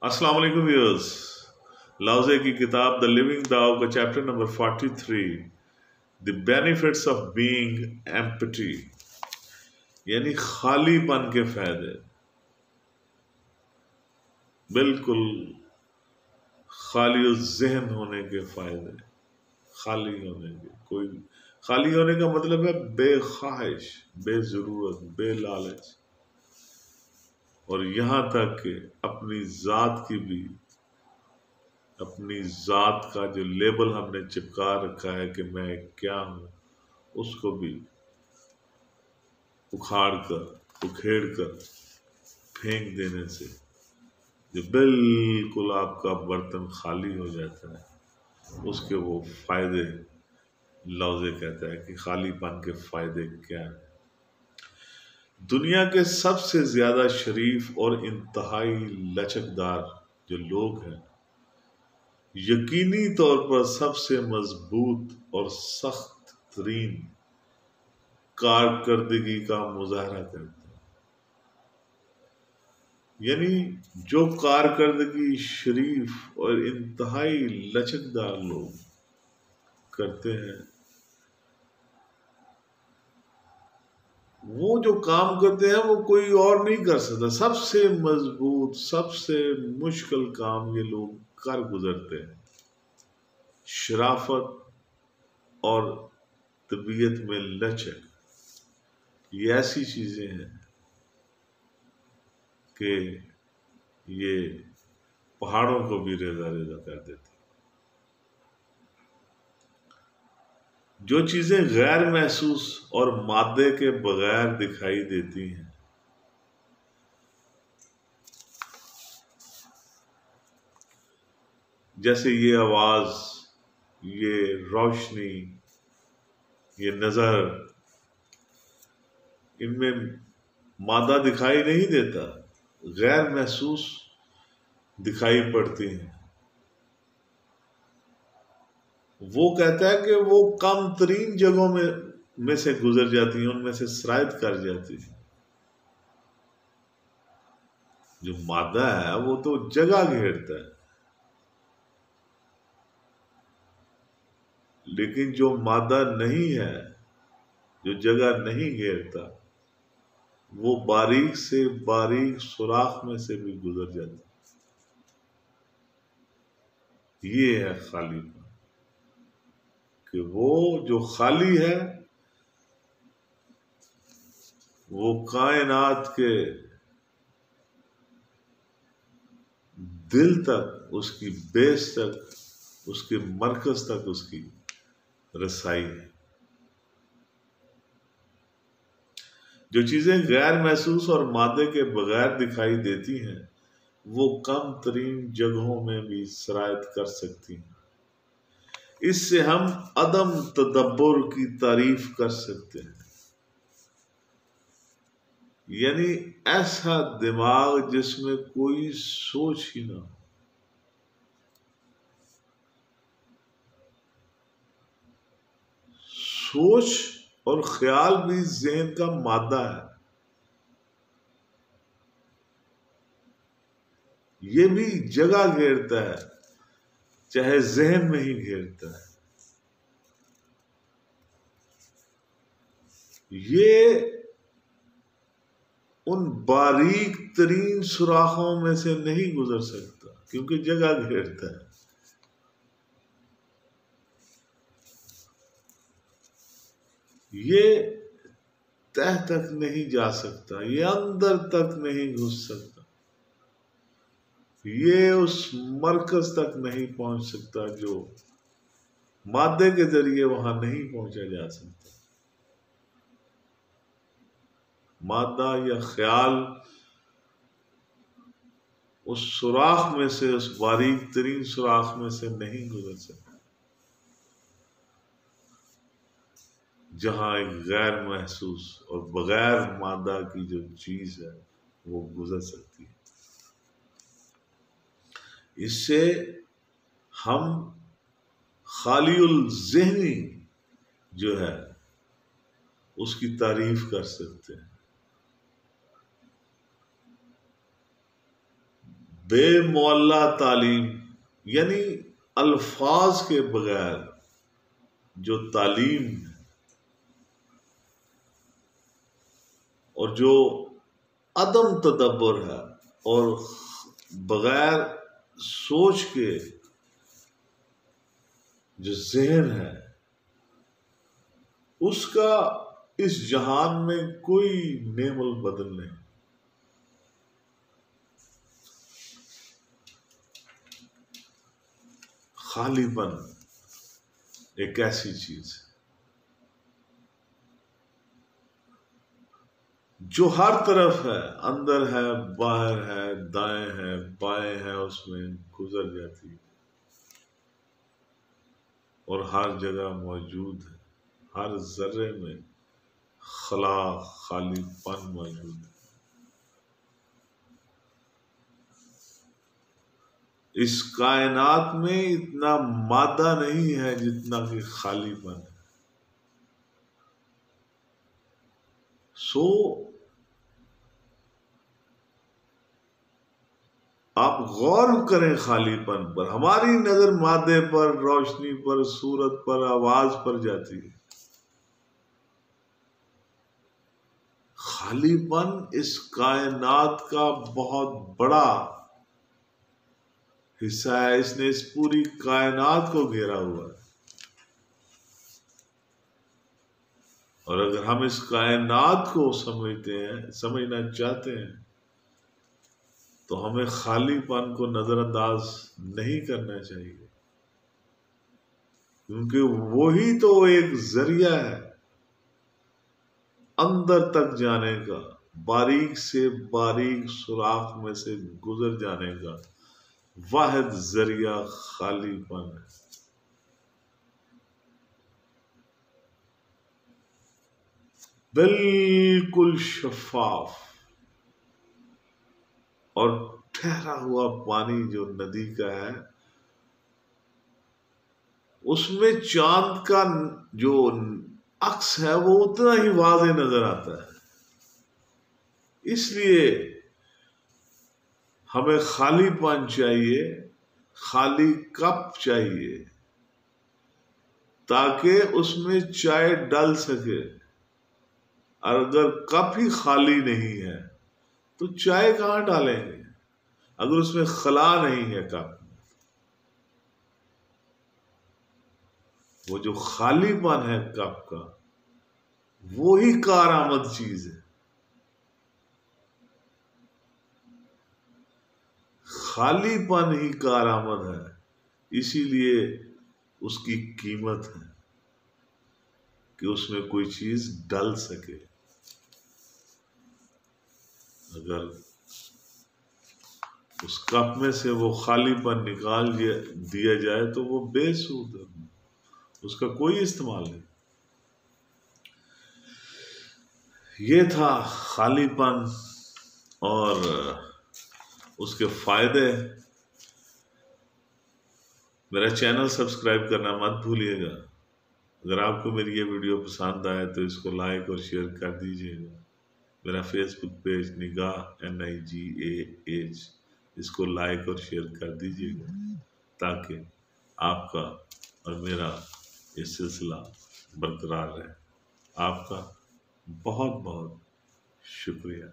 السلام علیکم ویورز، لاؤزے کی کتاب دا لیونگ داؤ کا chapter number 43 the benefits of being empty, یعنی خالی پن کے فائدے. بالکل خالی ذہن ہونے کے فائدے. خالی ہونے کے خالی ہونے کا مطلب ہے بے خواہش، بے ضرورت، بے لالچ، اور یہاں تک کہ اپنی ذات کا جو لیبل ہم نے چپکا رکھا ہے کہ میں کیا ہوں، اس کو بھی اکھیڑ کر پھینک دینے سے جو بالکل آپ کا برتن خالی ہو جاتا ہے، اس کے وہ فائدے لوزے کہتا ہے کہ خالی پن کے فائدے کیا ہیں. دنیا کے سب سے زیادہ شریف اور انتہائی لچکدار جو لوگ ہیں، یقینی طور پر سب سے مضبوط اور سخت ترین کارکردگی کا مظاہرہ کرتے ہیں. یعنی جو کارکردگی شریف اور انتہائی لچکدار لوگ کرتے ہیں، وہ جو کام کرتے ہیں وہ کوئی اور نہیں کر سکتا. سب سے مضبوط، سب سے مشکل کام یہ لوگ کر گزرتے ہیں. شرافت اور طبیعت میں لچک، یہ ایسی چیزیں ہیں کہ یہ پہاڑوں کو بھی ریزہ ریزہ کر دیتی. جو چیزیں غیر محسوس اور مادے کے بغیر دکھائی دیتی ہیں، جیسے یہ آواز، یہ روشنی، یہ نظر، ان میں مادہ دکھائی نہیں دیتا، غیر محسوس دکھائی پڑتی ہیں. وہ کہتا ہے کہ وہ کم ترین جگہوں میں سے گزر جاتی ہیں، ان میں سے سرایت کر جاتی ہیں. جو مادہ ہے وہ تو جگہ گھیرتا ہے، لیکن جو مادہ نہیں ہے، جو جگہ نہیں گھیرتا، وہ باریک سے باریک سوراخ میں سے بھی گزر جاتا. یہ ہے خالی پن، کہ وہ جو خالی ہے وہ کائنات کے دل تک، اس کی بیس تک، اس کے مرکز تک اس کی رسائی ہے. جو چیزیں غیر محسوس اور مادے کے بغیر دکھائی دیتی ہیں، وہ کم ترین جگہوں میں بھی سرایت کر سکتی ہیں. اس سے ہم عدم تدبر کی تعریف کر سکتے ہیں، یعنی ایسا دماغ جس میں کوئی سوچ ہی نہ ہو. سوچ اور خیال بھی ذہن کا مادہ ہے، یہ بھی جگہ گھیرتا ہے، چاہے ذہن میں ہی گھیرتا ہے. یہ ان باریک ترین سوراخوں میں سے نہیں گزر سکتا کیونکہ جگہ گھیرتا ہے. یہ تہ تک نہیں جا سکتا، یہ اندر تک نہیں گھس سکتا، یہ اس مرکز تک نہیں پہنچ سکتا جو مادے کے ذریعے وہاں نہیں پہنچا جا سکتا. مادہ یا خیال اس سوراخ میں سے، اس باریک ترین سوراخ میں سے نہیں گزر سکتا جہاں ایک غیر محسوس اور بغیر مادہ کی جو چیز ہے وہ گزر سکتی ہے. اس سے ہم خالی الذہنی جو ہے اس کی تعریف کر سکتے ہیں. بے معلّہ تعلیم یعنی الفاظ کے بغیر جو تعلیم اور جو عدم تدبر ہے اور بغیر سوچ کے جو ذہن ہے اس کا اس جہان میں کوئی نعم البدل نہیں. خالی پن ایک ایسی چیز ہے جو ہر طرف ہے، اندر ہے، باہر ہے، دائیں ہے، بائیں ہے، اس میں گزر جاتی ہے اور ہر جگہ موجود ہے. ہر ذرے میں خلا خالی پن موجود ہے. اس کائنات میں اتنا مادہ نہیں ہے جتنا کہ خالی پن ہے. سو آپ غور کریں خالی پن پر. ہماری نظر مادے پر، روشنی پر، صورت پر، آواز پر جاتی ہے. خالی پن اس کائنات کا بہت بڑا حصہ ہے. اس نے اس پوری کائنات کو گھیرا ہوا ہے. اور اگر ہم اس کائنات کو سمجھنا چاہتے ہیں تو ہمیں خالی پن کو نظر انداز نہیں کرنا چاہیے، کیونکہ وہی تو ایک ذریعہ ہے اندر تک جانے کا، باریک سے باریک سوراخ میں سے گزر جانے کا. واحد ذریعہ خالی پن ہے. بالکل شفاف اور ٹھہرا ہوا پانی جو ندی کا ہے، اس میں چاند کا جو عکس ہے وہ اتنا ہی واضح نظر آتا ہے. اس لیے ہمیں خالی پن چاہیے، خالی کپ چاہیے، تاکہ اس میں چائے ڈل سکے. اور اگر کپ ہی خالی نہیں ہے تو چائے کہاں ڈالیں گے؟ اگر اس میں خلا نہیں ہے کپ، وہ جو خالی پن ہے کپ کا، وہی کارآمد چیز ہے. خالی پن ہی کارآمد ہے. اسی لیے اس کی قیمت ہے کہ اس میں کوئی چیز ڈل سکے. اگر اس کپ میں سے وہ خالی پن نکال دیا جائے تو وہ بے سود ہے، اس کا کوئی استعمال نہیں. یہ تھا خالی پن اور اس کے فائدے. میرا چینل سبسکرائب کرنا مت بھولیے گا. اگر آپ کو میری یہ ویڈیو پسند آئے تو اس کو لائک اور شیئر کر دیجیے گا. میرا فیس بک پیج نگاہ NIGAH، اس کو لائک اور شیئر کر دیجیے گا تاکہ آپ کا اور میرا یہ سلسلہ برقرار رہے. آپ کا بہت بہت شکریہ.